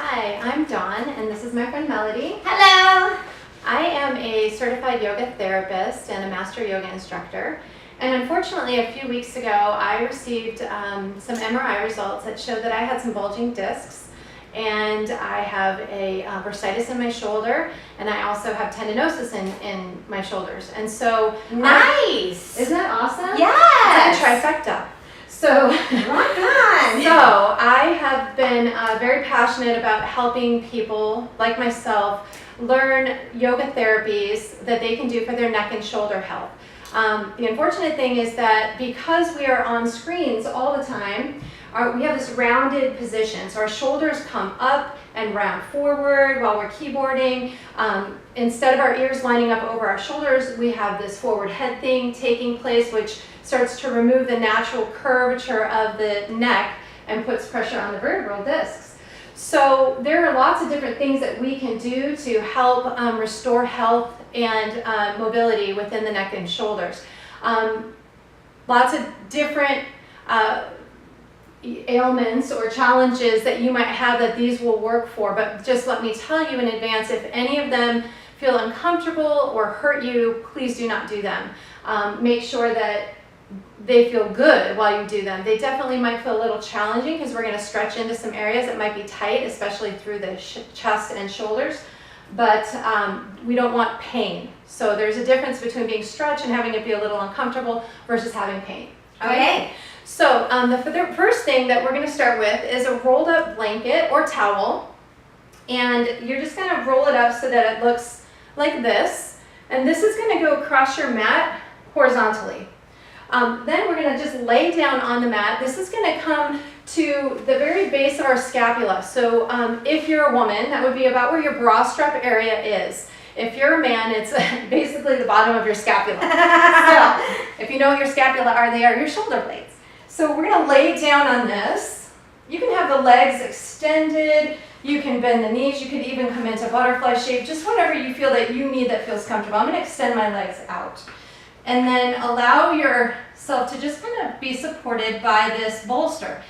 Hi, I'm Dawn, and this is my friend Melody. Hello! I am a certified yoga therapist and a master yoga instructor. And unfortunately, a few weeks ago, I received some MRI results that showed that I had some bulging discs, and I have a bursitis in my shoulder, and I also have tendinosis in my shoulders. And so, Nice! isn't that awesome? Yes! It's a trifecta. So, Rock on! So I have been very passionate about helping people like myself learn yoga therapies that they can do for their neck and shoulder health. The unfortunate thing is that because we are on screens all the time, we have this rounded position. So our shoulders come up and round forward while we're keyboarding. Instead of our ears lining up over our shoulders, we have this forward head thing taking place, which starts to remove the natural curvature of the neck and puts pressure on the vertebral discs. So there are lots of different things that we can do to help restore health and mobility within the neck and shoulders. Lots of different ailments or challenges that you might have that these will work for, but just let me tell you in advance, if any of them feel uncomfortable or hurt you, please do not do them. Make sure that they feel good while you do them. They definitely might feel a little challenging because we're going to stretch into some areas that might be tight, especially through the chest and shoulders, but we don't want pain. So there's a difference between being stretched and having it be a little uncomfortable versus having pain. Okay. So the first thing that we're going to start with is a rolled up blanket or towel, and you're just going to roll it up so that it looks like this, and this is going to go across your mat horizontally. Then we're going to just lay down on the mat. This is going to come to the very base of our scapula. So if you're a woman, that would be about where your bra strap area is. If you're a man, it's basically the bottom of your scapula. So if you know what your scapula are, they are your shoulder blades. So we're going to lay down on this. You can have the legs extended. You can bend the knees. You could even come into butterfly shape, just whatever you feel that you need that feels comfortable. I'm going to extend my legs out. And then allow yourself to just kind of be supported by this bolster.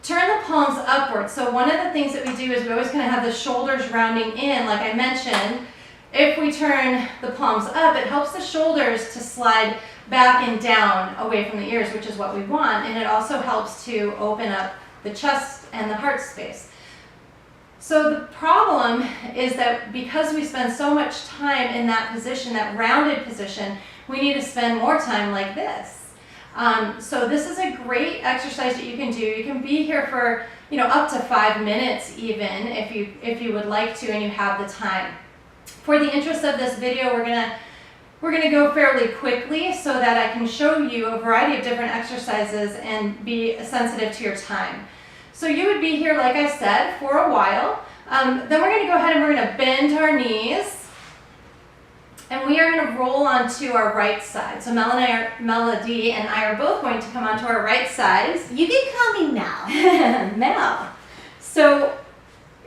Turn the palms upward. So one of the things that we do is we always kind of have the shoulders rounding in, like I mentioned. If we turn the palms up, it helps the shoulders to slide back and down away from the ears, which is what we want. And it also helps to open up the chest and the heart space. So the problem is that because we spend so much time in that position, that rounded position, we need to spend more time like this. So this is a great exercise that you can do. You can be here for up to 5 minutes even if you would like to and you have the time. For the interest of this video, we're gonna go fairly quickly so that I can show you a variety of different exercises and be sensitive to your time. So you would be here, like I said, for a while. Then we're going to go ahead and we're going to bend our knees. And we are going to roll onto our right side. So Melody and I are both going to come onto our right sides. You can call me Mel. Mel. So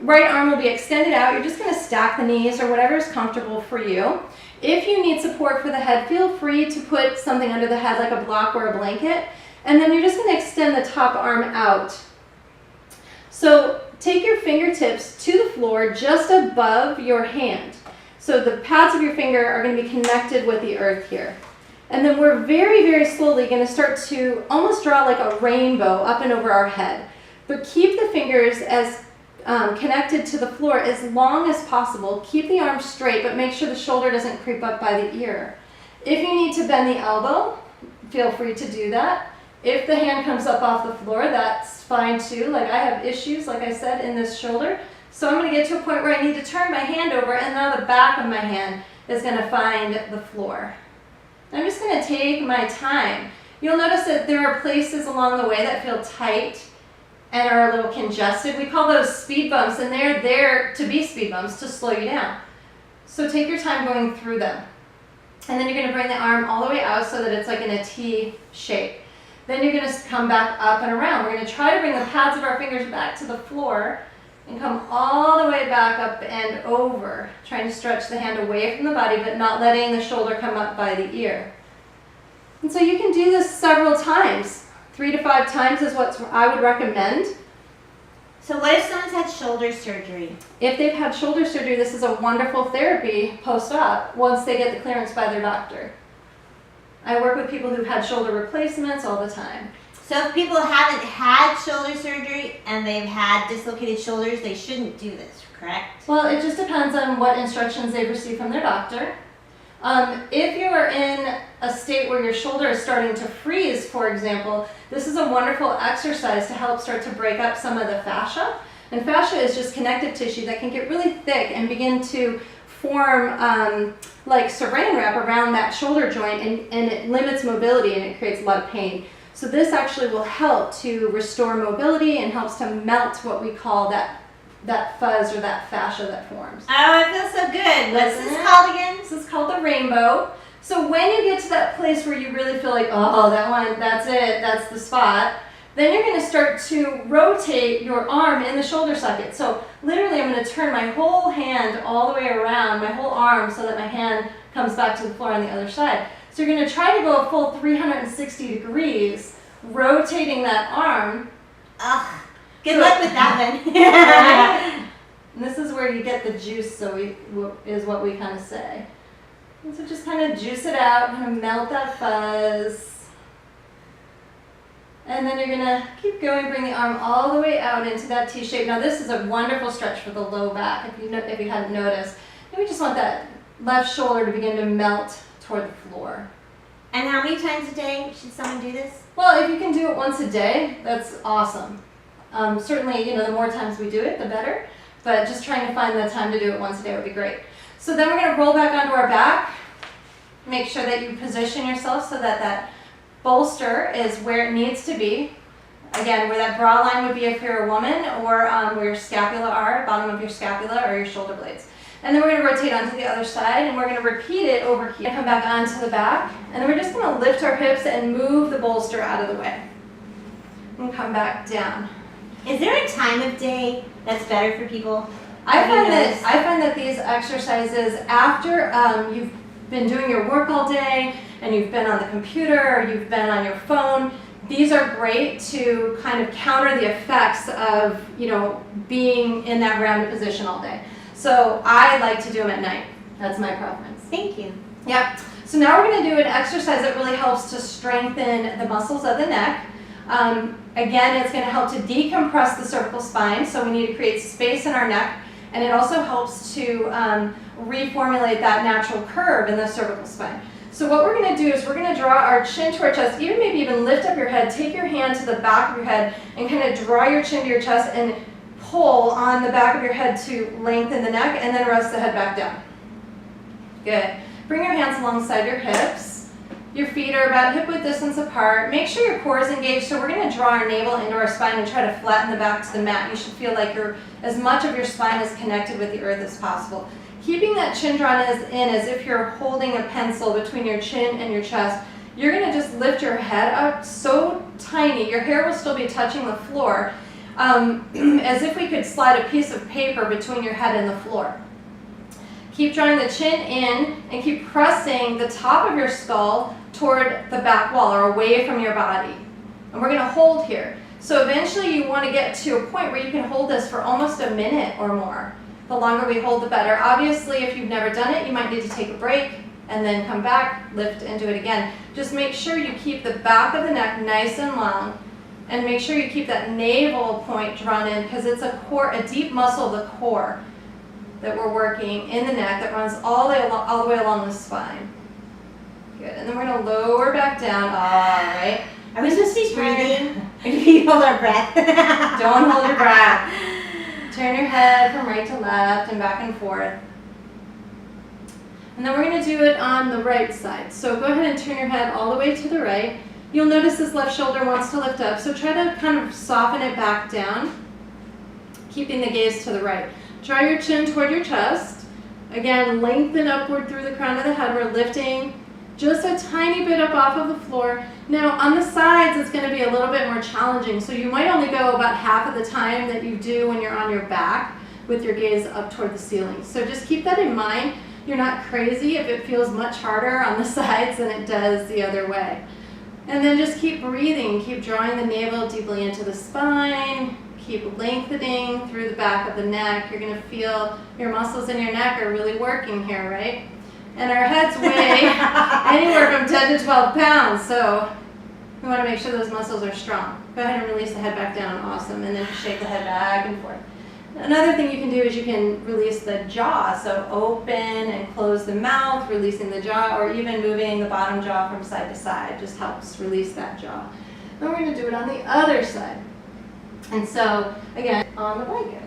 right arm will be extended out. You're just going to stack the knees or whatever is comfortable for you. If you need support for the head, feel free to put something under the head like a block or a blanket. And then you're just going to extend the top arm out. So take your fingertips to the floor just above your hand. So the pads of your finger are going to be connected with the earth here. And then we're very, very slowly going to start to almost draw like a rainbow up and over our head. But keep the fingers as connected to the floor as long as possible. Keep the arm straight, but make sure the shoulder doesn't creep up by the ear. If you need to bend the elbow, feel free to do that. If the hand comes up off the floor, that's fine too. Like I have issues, like I said, in this shoulder. So I'm going to get to a point where I need to turn my hand over and now the back of my hand is going to find the floor. I'm just going to take my time. You'll notice that there are places along the way that feel tight and are a little congested. We call those speed bumps, and they're there to be speed bumps to slow you down. So take your time going through them. And then you're going to bring the arm all the way out so that it's like in a T shape. Then you're going to come back up and around. We're going to try to bring the pads of our fingers back to the floor and come all the way back up and over, trying to stretch the hand away from the body, but not letting the shoulder come up by the ear. And so you can do this several times. 3 to 5 times is what I would recommend. So what if someone's had shoulder surgery? If they've had shoulder surgery, this is a wonderful therapy post-op once they get the clearance by their doctor. I work with people who've had shoulder replacements all the time. So if people haven't had shoulder surgery and they've had dislocated shoulders, they shouldn't do this, correct? Well, it just depends on what instructions they've received from their doctor. If you are in a state where your shoulder is starting to freeze, for example, this is a wonderful exercise to help start to break up some of the fascia. And fascia is just connective tissue that can get really thick and begin to form like saran wrap around that shoulder joint, and it limits mobility and it creates a lot of pain. So this actually will help to restore mobility and helps to melt what we call that fuzz or that fascia that forms. Oh, I feel so good. What's Isn't this it? called again? This is called the rainbow. So when you get to that place where you really feel like, oh, that one, that's it, that's the spot, then you're going to start to rotate your arm in the shoulder socket. So literally I'm going to turn my whole hand all the way around, my whole arm, so that my hand comes back to the floor on the other side. So you're going to try to go a full 360 degrees, rotating that arm. Ugh. Good So- luck with that one. And this is where you get the juice, is what we kind of say. And so just kind of juice it out, kind of melt that fuzz. And then you're gonna keep going, bring the arm all the way out into that T shape. Now this is a wonderful stretch for the low back, if you hadn't noticed. And we just want that left shoulder to begin to melt toward the floor. And how many times a day should someone do this? Well, if you can do it once a day, that's awesome. Certainly, the more times we do it, the better. But just trying to find the time to do it once a day would be great. So then we're going to roll back onto our back. Make sure that you position yourself so that that bolster is where it needs to be. Again, where that bra line would be if you're a woman, or where your scapula are, bottom of your scapula or your shoulder blades. And then we're going to rotate onto the other side, and we're going to repeat it over here. Come back onto the back, and then we're just going to lift our hips and move the bolster out of the way. And come back down. Is there a time of day that's better for people? I Have you find that these exercises, after you've been doing your work all day and you've been on the computer or you've been on your phone, these are great to kind of counter the effects of being in that rounded position all day. So I like to do them at night. That's my preference. Thank you. Yep. So now we're going to do an exercise that really helps to strengthen the muscles of the neck. Again, it's going to help to decompress the cervical spine, so we need to create space in our neck, and it also helps to reformulate that natural curve in the cervical spine. So what we're going to do is we're going to draw our chin to our chest, maybe even lift up your head, take your hand to the back of your head, and kind of draw your chin to your chest and pull on the back of your head to lengthen the neck, and then rest the head back down. Good. Bring your hands alongside your hips. Your feet are about hip-width distance apart. Make sure your core is engaged. So we're going to draw our navel into our spine and try to flatten the back to the mat. You should feel like as much of your spine is connected with the earth as possible. Keeping that chin drawn in as if you're holding a pencil between your chin and your chest. You're going to just lift your head up so tiny. Your hair will still be touching the floor, as if we could slide a piece of paper between your head and the floor. Keep drawing the chin in and keep pressing the top of your skull toward the back wall or away from your body. And we're going to hold here. So eventually you want to get to a point where you can hold this for almost a minute or more. The longer we hold, the better. Obviously, if you've never done it, you might need to take a break and then come back, lift, and do it again. Just make sure you keep the back of the neck nice and long, and make sure you keep that navel point drawn in, because it's a deep muscle of the core that we're working in the neck that runs all the way along the spine. Good. And then we're going to lower back down. All right. Are we supposed to be breathing? Or do we hold our breath? Don't hold your breath. Turn your head from right to left and back and forth. And then we're going to do it on the right side. So go ahead and turn your head all the way to the right. You'll notice this left shoulder wants to lift up, so try to kind of soften it back down, keeping the gaze to the right. Draw your chin toward your chest. Again, lengthen upward through the crown of the head. We're lifting just a tiny bit up off of the floor. Now, on the sides, it's going to be a little bit more challenging, so you might only go about half of the time that you do when you're on your back with your gaze up toward the ceiling. So just keep that in mind. You're not crazy if it feels much harder on the sides than it does the other way. And then just keep breathing. Keep drawing the navel deeply into the spine. keep lengthening through the back of the neck. You're gonna feel your muscles in your neck are really working here, right? And our heads weigh anywhere from 10 to 12 pounds, so we wanna make sure those muscles are strong. Go ahead and release the head back down, awesome, and then shake the head back and forth. Another thing you can do is you can release the jaw, so open and close the mouth, releasing the jaw, or even moving the bottom jaw from side to side just helps release that jaw. Then we're going to do it on the other side. And so, again, on the blanket.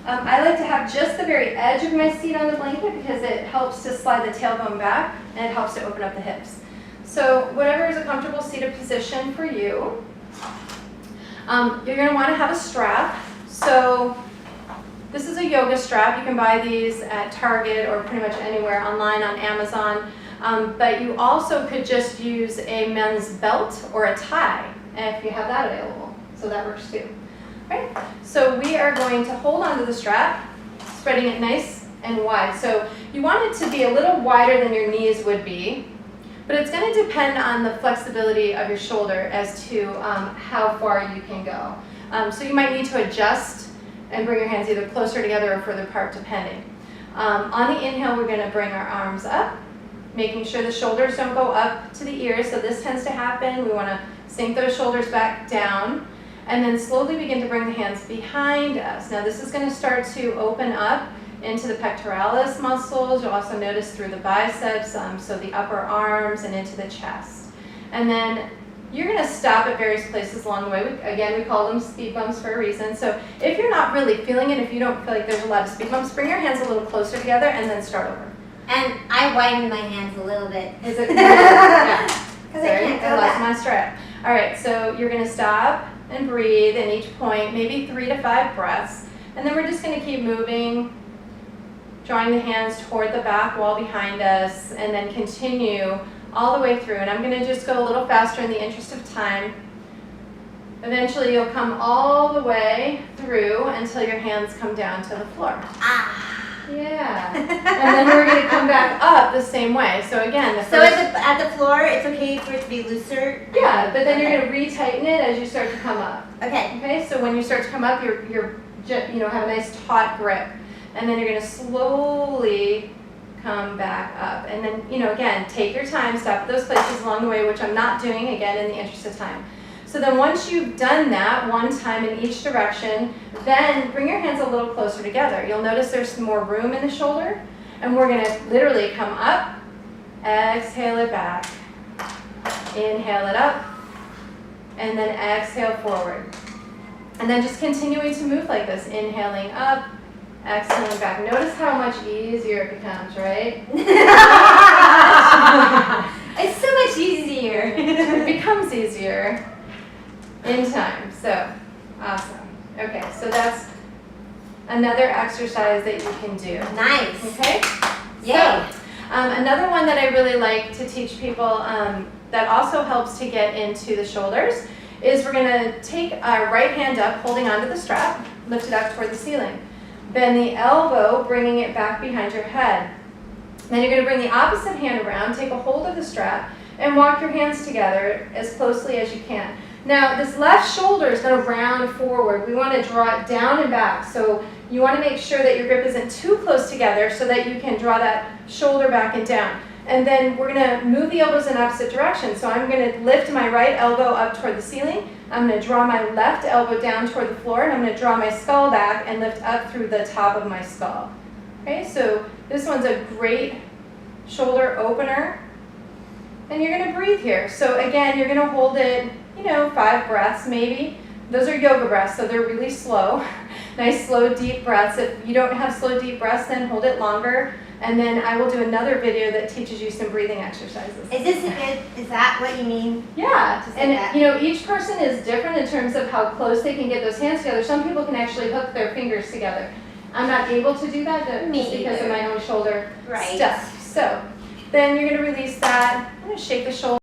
I like to have just the very edge of my seat on the blanket because it helps to slide the tailbone back and it helps to open up the hips. So whatever is a comfortable seated position for you. You're going to want to have a strap. So this is a yoga strap. You can buy these at Target or pretty much anywhere online on Amazon. But you also could just use a men's belt or a tie if you have that available. So that works too. Right? So we are going to hold onto the strap, spreading it nice and wide. So you want it to be a little wider than your knees would be. But it's going to depend on the flexibility of your shoulder as to how far you can go. So you might need to adjust and bring your hands either closer together or further apart depending. On the inhale, we're going to bring our arms up, making sure the shoulders don't go up to the ears. So this tends to happen. We want to sink those shoulders back down and then slowly begin to bring the hands behind us. Now this is going to start to open up into the pectoralis muscles. You'll also notice through the biceps, so the upper arms and into the chest. And then you're going to stop at various places along the way. Again, we call them speed bumps for a reason. So if you're not really feeling it, if you don't feel like there's a lot of speed bumps, bring your hands a little closer together and then start over. And I widen my hands a little bit. Is it? Yeah. Because I can't go lost back. my strap. All right, so you're going to stop and breathe in each point, maybe 3 to 5 breaths. And then we're just going to keep moving, drawing the hands toward the back wall behind us, and then continue all the way through. And I'm going to just go a little faster in the interest of time. Eventually you'll come all the way through until your hands come down to the floor. Ah. Yeah. And then we're going to come back up the same way. So again, the first... So at the floor, it's okay for it to be looser? Yeah, but then you're going to retighten it as you start to come up. Okay. Okay, so when you start to come up, you're have a nice taut grip. And then you're going to slowly come back up. And then, again, take your time, stop at those places along the way, which I'm not doing, again, in the interest of time. So then once you've done that one time in each direction, then bring your hands a little closer together. You'll notice there's some more room in the shoulder. And we're going to literally come up, exhale it back, inhale it up, and then exhale forward. And then just continuing to move like this, inhaling up, exhaling back. Notice how much easier it becomes, right? It's so much easier. It becomes easier in time. So, awesome. Okay, so that's another exercise that you can do. Nice. Okay? Yay. So, another one that I really like to teach people that also helps to get into the shoulders is we're going to take our right hand up, holding onto the strap, lift it up toward the ceiling. Bend the elbow, bringing it back behind your head. Then you're going to bring the opposite hand around, take a hold of the strap, and walk your hands together as closely as you can. Now, this left shoulder is going to round forward. We want to draw it down and back. So you want to make sure that your grip isn't too close together so that you can draw that shoulder back and down. And then we're going to move the elbows in opposite directions. So I'm going to lift my right elbow up toward the ceiling. I'm going to draw my left elbow down toward the floor, and I'm going to draw my skull back and lift up through the top of my skull. Okay, so this one's a great shoulder opener. And you're going to breathe here. So again, you're going to hold it, 5 breaths maybe. Those are yoga breaths, so they're really slow. Nice, slow, deep breaths. If you don't have slow, deep breaths, then hold it longer. And then I will do another video that teaches you some breathing exercises. Is that what you mean? Yeah, To say and that? each person is different in terms of how close they can get those hands together. Some people can actually hook their fingers together. I'm not able to do that just because of my own shoulder Right. stuff. So then you're going to release that. I'm going to shake the shoulder.